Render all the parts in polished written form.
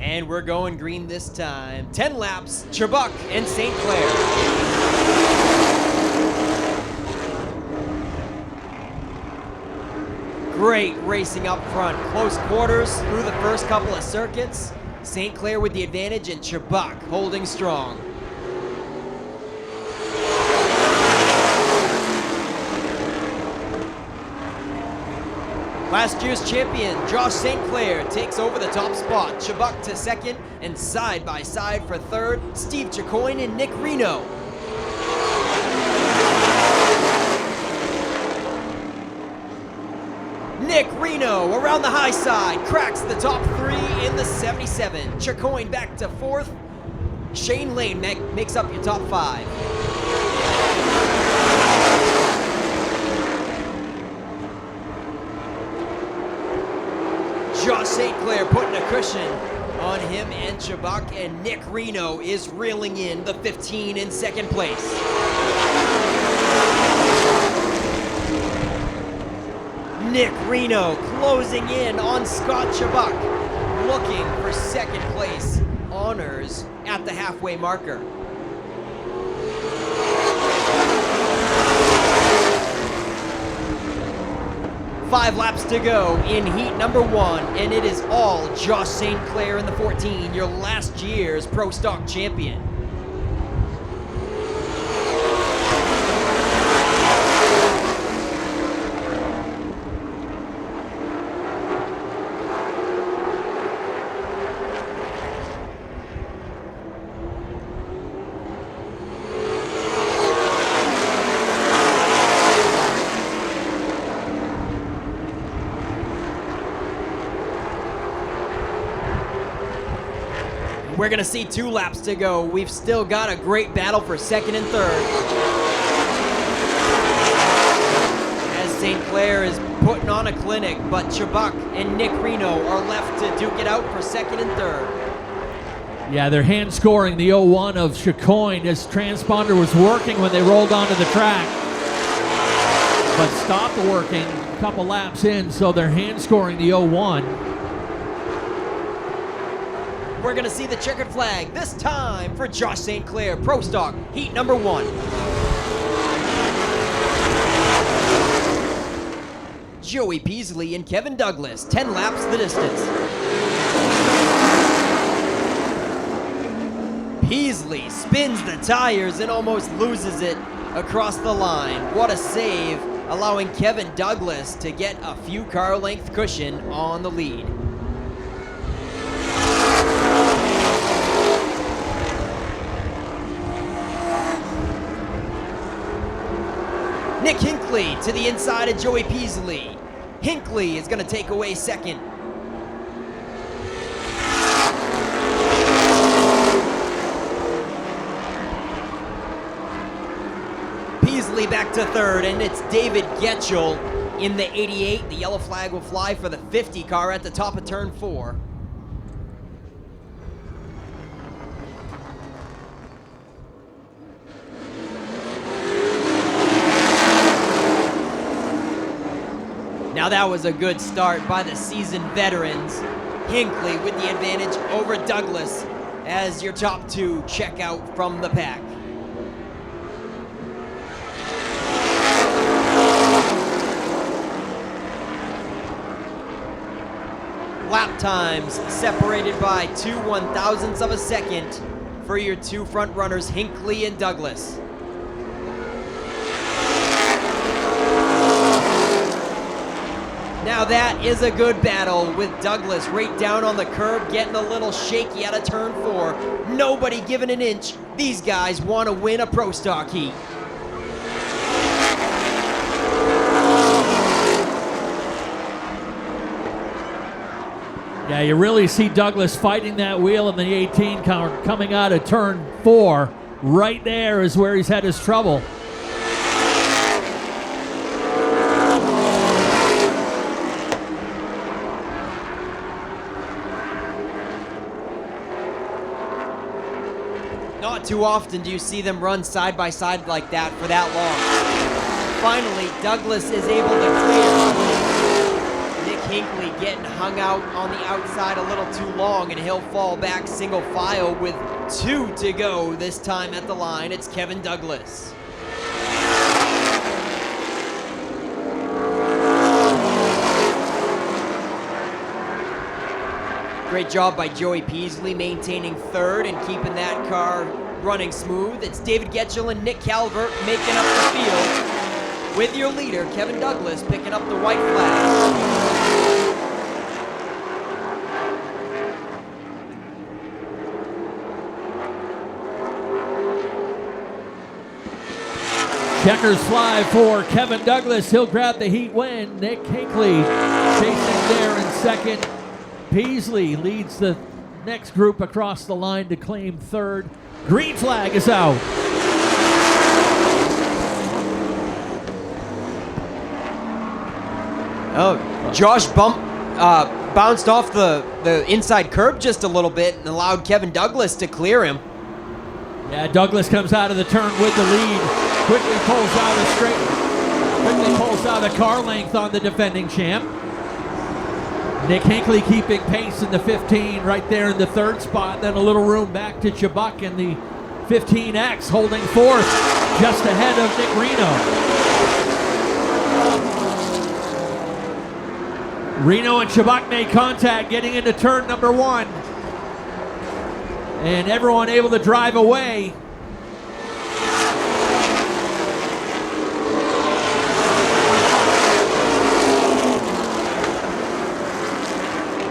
And we're going green this time. 10 laps, Chubbuck and St. Clair. Great racing up front. Close quarters through the first couple of circuits. St. Clair with the advantage and Chubbuck holding strong. Last year's champion, Josh St. Clair, takes over the top spot. Chubbuck to second, and side by side for third, Steve Chicoine and Nick Reno. Nick Reno around the high side, cracks the top three in the 77. Chicoine back to fourth. Shane Lane makes up your top five. Josh St. Clair putting a cushion on him and Chubbuck, and Nick Reno is reeling in the 15 in second place. Nick Reno closing in on Scott Chubbuck, looking for second place honors at the halfway marker. Five laps to go in heat number one, and it is all Josh St. Clair in the 14, your last year's Pro Stock champion. We're gonna see 2 laps to go. We've still got a great battle for second and third. As St. Clair is putting on a clinic, but Chubbuck and Nick Reno are left to duke it out for second and third. Yeah, they're hand scoring the 01 of Chicoine. His transponder was working when they rolled onto the track, but stopped working a couple laps in, so they're hand scoring the 01. We're gonna see the checkered flag, this time for Josh St. Clair, Pro Stock, heat number 1. Joey Peasley and Kevin Douglas, 10 laps the distance. Peasley spins the tires and almost loses it across the line. What a save, allowing Kevin Douglas to get a few car length cushion on the lead. Nick Hinckley to the inside of Joey Peasley. Hinckley is going to take away second. Peasley back to third, and it's David Getchell in the 88. The yellow flag will fly for the 50 car at the top of turn 4. Now that was a good start by the seasoned veterans. Hinckley with the advantage over Douglas as your top 2 check out from the pack. Lap times separated by 2 1/1000ths of a second for your 2 front runners, Hinckley and Douglas. Now that is a good battle with Douglas right down on the curb, getting a little shaky out of turn 4. Nobody giving an inch. These guys want to win a Pro Stock heat. Yeah, you really see Douglas fighting that wheel in the 18 car coming out of turn 4. Right there is where he's had his trouble. Not too often do you see them run side by side like that for that long. Finally, Douglas is able to clear Nick Hinckley getting hung out on the outside a little too long, and he'll fall back single file with 2 to go this time at the line. It's Kevin Douglas. Great job by Joey Peasley maintaining third and keeping that car running smooth. It's David Getchell and Nick Calvert making up the field, with your leader, Kevin Douglas, picking up the white flag. Checkers fly for Kevin Douglas. He'll grab the heat win. Nick Hinckley chasing there in second. Peasley leads the next group across the line to claim third. Green flag is out. Oh, Josh bounced off the inside curb just a little bit and allowed Kevin Douglas to clear him. Yeah, Douglas comes out of the turn with the lead. Quickly pulls out a car length on the defending champ. Nick Hinckley keeping pace in the 15 right there in the third spot. Then a little room back to Chubbuck in the 15X, holding fourth just ahead of Nick Reno. Reno and Chubbuck made contact getting into turn number 1. And everyone able to drive away.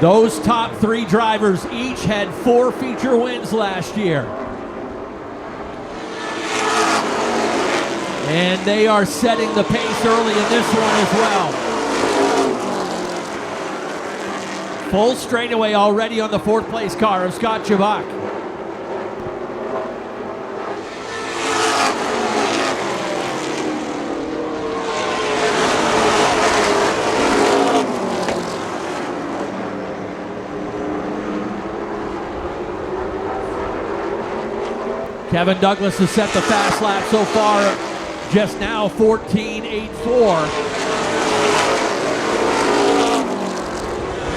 Those top 3 drivers each had 4 feature wins last year. And they are setting the pace early in this one as well. Full straightaway already on the 4th place car of Scott Chubbuck. Kevin Douglas has set the fast lap so far just now, 14.84.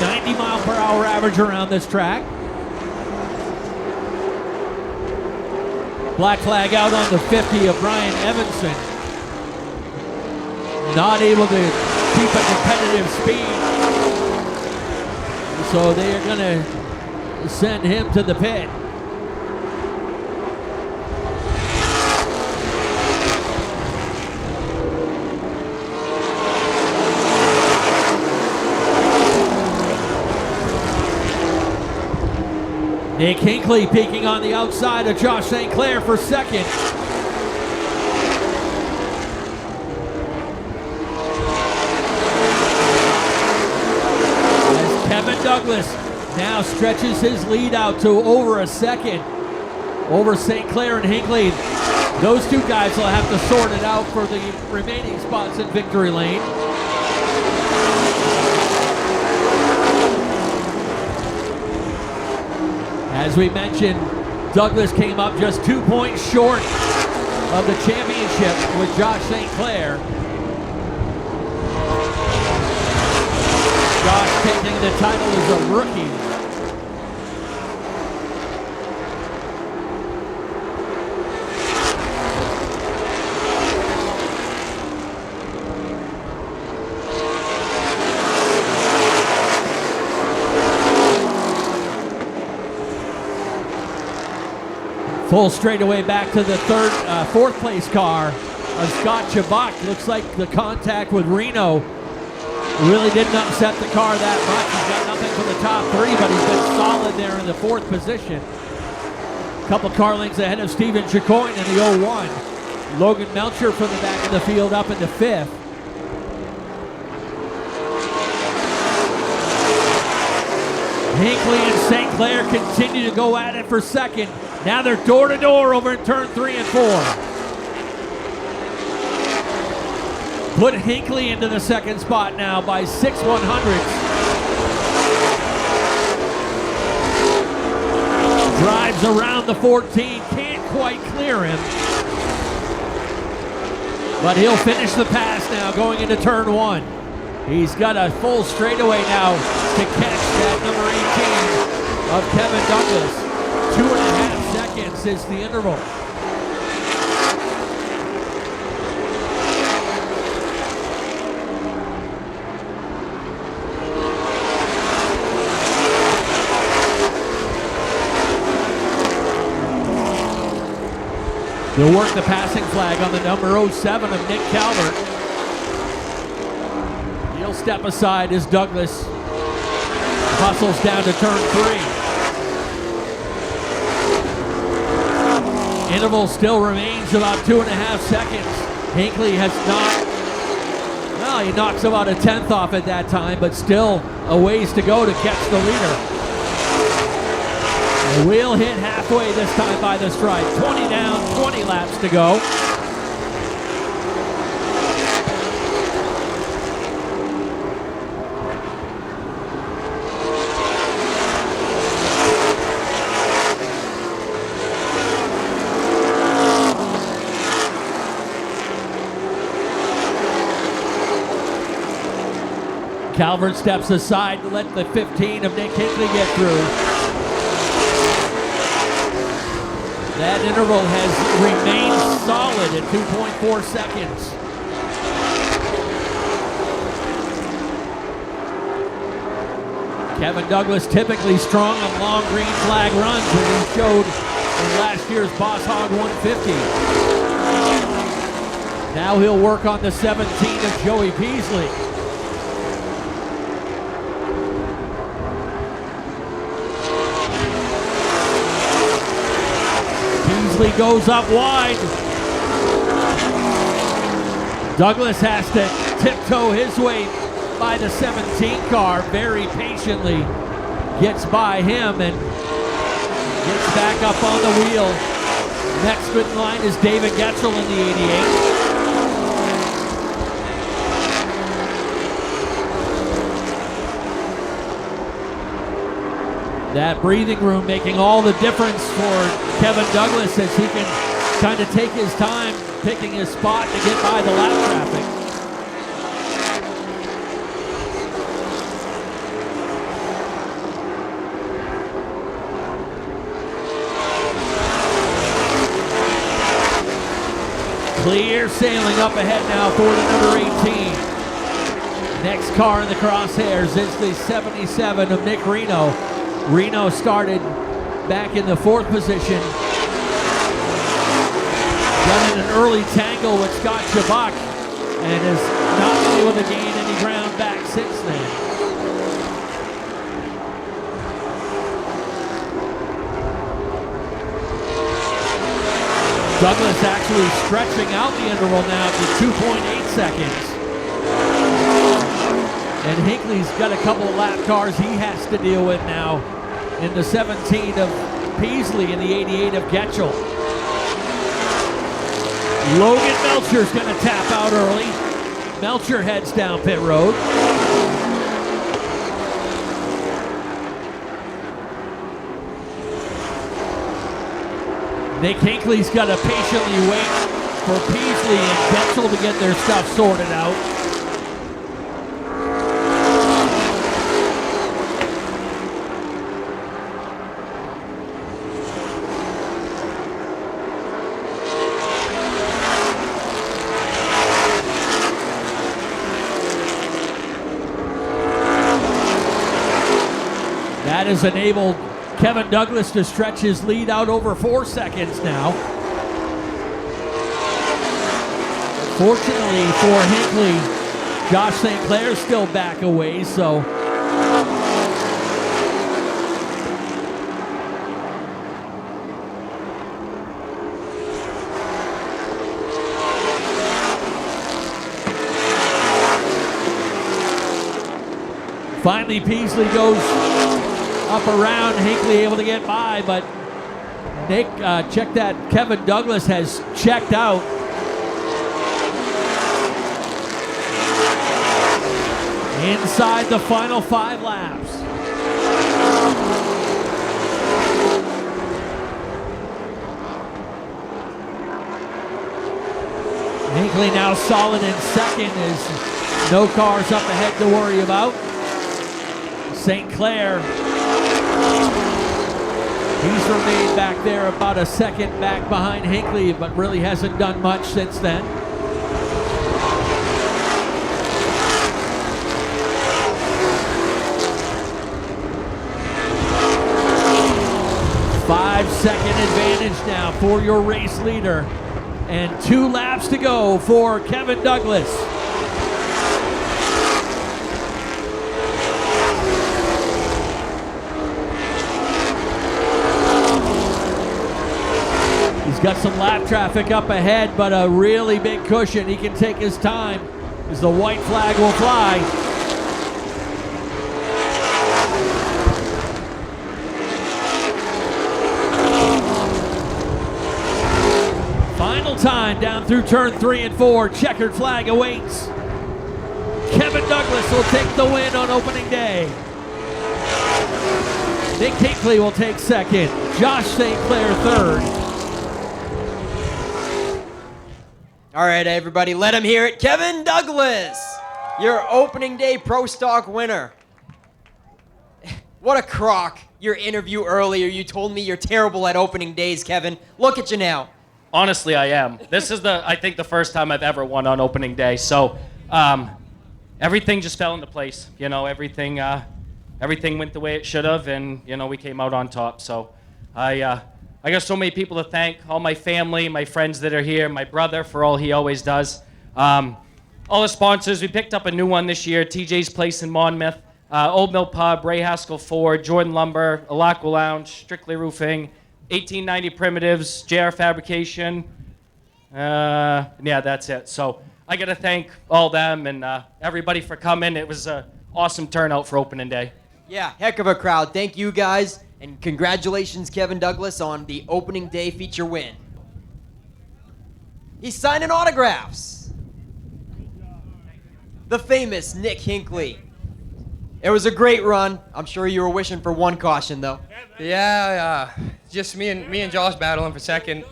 90 mile per hour average around this track. Black flag out on the 50 of Brian Evanson. Not able to keep a competitive speed. So they are going to send him to the pit. Nick Hinckley peeking on the outside of Josh St. Clair for second. As Kevin Douglas now stretches his lead out to over a second over St. Clair and Hinckley. Those 2 guys will have to sort it out for the remaining spots in victory lane. As we mentioned, Douglas came up just 2 points short of the championship with Josh St. Clair. Josh taking the title as a rookie. Full straightaway back to the 4th place car of Scott Chubbuck. Looks like the contact with Reno really didn't upset the car that much. He's got nothing for the top 3, but he's been solid there in the 4th position. A couple car lengths ahead of Stephen Chicoine in the 01. Logan Melcher from the back of the field up into 5th. Hinckley and St. Clair continue to go at it for second. Now they're door to door over in turn 3 and 4. Put Hinckley into the second spot now by 6/100ths. Drives around the 14, can't quite clear him. But he'll finish the pass now going into turn 1. He's got a full straightaway now to catch that number 18 of Kevin Douglas. 2.5 seconds is the interval. They'll work the passing flag on the number 07 of Nick Calvert. He'll step aside as Douglas hustles down to turn 3. Interval still remains about 2.5 seconds. Hinckley has not, well, he knocks about a tenth off at that time, but still a ways to go to catch the leader. The wheel hit halfway this time by the stripe. 20 down, 20 laps to go. Calvert steps aside to let the 15 of Nick Hinckley get through. That interval has remained solid at 2.4 seconds. Kevin Douglas typically strong on long green flag runs, as he showed in last year's Boss Hog 150. Now he'll work on the 17 of Joey Peasley. Peasley goes up wide. Douglas has to tiptoe his way by the 17 car very patiently. Gets by him and gets back up on the wheel. Next in line is David Getchell in the 88. That breathing room making all the difference for Kevin Douglas as he can kind of take his time picking his spot to get by the lap traffic. Clear sailing up ahead now for the number 18. Next car in the crosshairs is the 77 of Nick Reno. Reno started back in the 4th position. Got in an early tangle with Scott Chabak and has not been able to gain any ground back since then. Douglas actually stretching out the interval now to 2.8 seconds. And Hinckley's got a couple of lap cars he has to deal with now in the 17 of Peasley and the 88 of Getchell. Logan Melcher's going to tap out early. Melcher heads down pit road. Nick Hinckley's got to patiently wait for Peasley and Getchell to get their stuff sorted out. That has enabled Kevin Douglas to stretch his lead out over 4 seconds now. Fortunately for Hinckley, Josh St. Clair's still back a ways, so finally Peasley goes up around, Hinckley able to get by, but Nick, check that, Kevin Douglas has checked out. Inside the final 5 laps. Hinckley now solid in second as No cars up ahead to worry about. St. Clair, he's remained back there about a second back behind Hinckley, but really hasn't done much since then. Five-second advantage now for your race leader. And 2 laps to go for Kevin Douglas. He's got some lap traffic up ahead, but a really big cushion. He can take his time as the white flag will fly. Final time down through turn 3 and 4. Checkered flag awaits. Kevin Douglas will take the win on opening day. Nick Hinckley will take second. Josh St. Clair third. All right, everybody, let him hear it. Kevin Douglas, your opening day Pro Stock winner. What a crock. Your interview earlier, you told me you're terrible at opening days, Kevin. Look at you now. Honestly, I am. This is I think the first time I've ever won on opening day. So everything just fell into place. You know, everything went the way it should have, and you know, we came out on top. So I got so many people to thank, all my family, my friends that are here, my brother for all he always does. All the sponsors, we picked up a new one this year, TJ's Place in Monmouth, Old Mill Pub, Ray Haskell Ford, Jordan Lumber, Alaqua Lounge, Strictly Roofing, 1890 Primitives, JR Fabrication. Yeah, that's it. So I got to thank all them and everybody for coming. It was an awesome turnout for opening day. Yeah, heck of a crowd. Thank you guys. And congratulations, Kevin Douglas, on the opening day feature win. He's signing autographs. The famous Nick Hinckley. It was a great run. I'm sure you were wishing for one caution, though. Yeah, just me and Josh battling for second.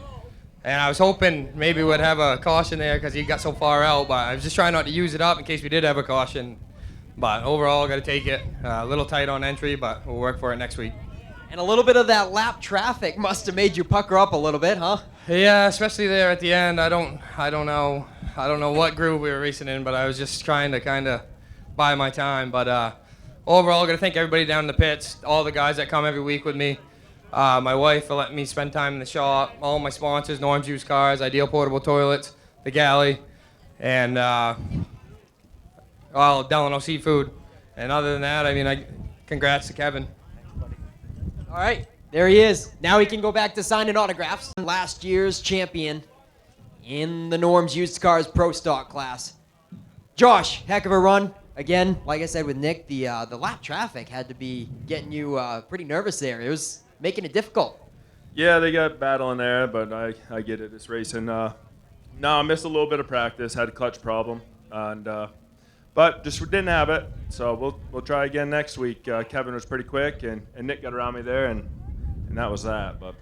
And I was hoping maybe we'd have a caution there because he got so far out. But I was just trying not to use it up in case we did have a caution. But overall, got to take it. A little tight on entry, but we'll work for it next week. And a little bit of that lap traffic must have made you pucker up a little bit, huh? Yeah, especially there at the end. I don't know what groove we were racing in, but I was just trying to kind of buy my time. But overall, got to thank everybody down in the pits, all the guys that come every week with me. My wife for letting me spend time in the shop, all my sponsors, Norm's Used Cars, Ideal Portable Toilets, the Galley, and Delano Seafood. And other than that, I mean, congrats to Kevin. All right, there he is. Now he can go back to signing autographs. Last year's champion in the Norm's Used Cars Pro Stock class. Josh, heck of a run. Again, like I said with Nick, the lap traffic had to be getting you pretty nervous there. It was making it difficult. Yeah, they got battling there, but I get it. It's racing. No, I missed a little bit of practice. Had a clutch problem, and but just didn't have it. So we'll try again next week. Kevin was pretty quick, and Nick got around me there, and that was that. But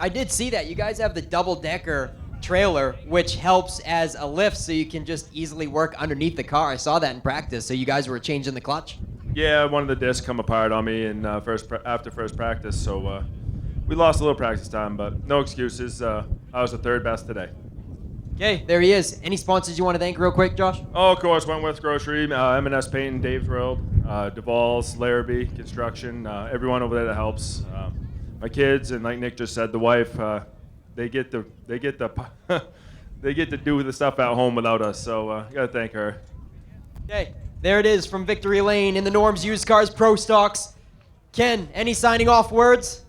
I did see that you guys have the double-decker trailer, which helps as a lift, so you can just easily work underneath the car. I saw that in practice. So you guys were changing the clutch. yeah, one of the discs come apart on me in after first practice, so we lost a little practice time, but no excuses. I was the third best today. Okay, there he is. Any sponsors you want to thank real quick, Josh? Oh, of course, Wentworth Grocery, M&S Paint, Dave's World, Duval's, Larrabee Construction, everyone over there that helps. My kids and like Nick just said, the wife, they get to do the stuff at home without us. So gotta thank her. Okay, there it is from Victory Lane in the Norm's Used Cars Pro Stocks. Ken, any signing off words?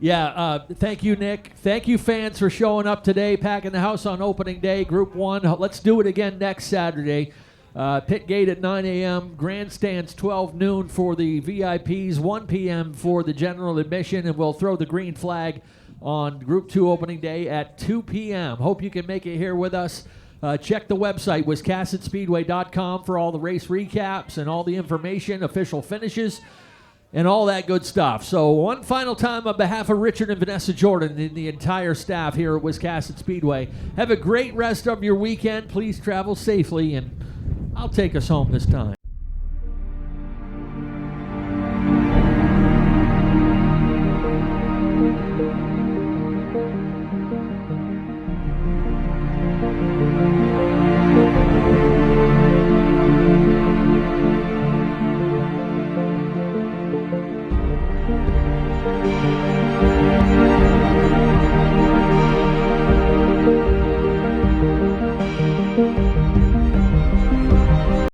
Yeah, thank you, Nick. Thank you, fans, for showing up today, packing the house on opening day, Group 1. Let's do it again next Saturday. Pit gate at 9 a.m., grandstands 12 noon for the VIPs, 1 p.m. for the general admission, and we'll throw the green flag on Group 2 opening day at 2 p.m. Hope you can make it here with us. Check the website, wiscassetspeedway.com, for all the race recaps and all the information, official finishes, and all that good stuff. So one final time on behalf of Richard and Vanessa Jordan and the entire staff here at Wiscasset Speedway, have a great rest of your weekend. Please travel safely, and I'll take us home this time.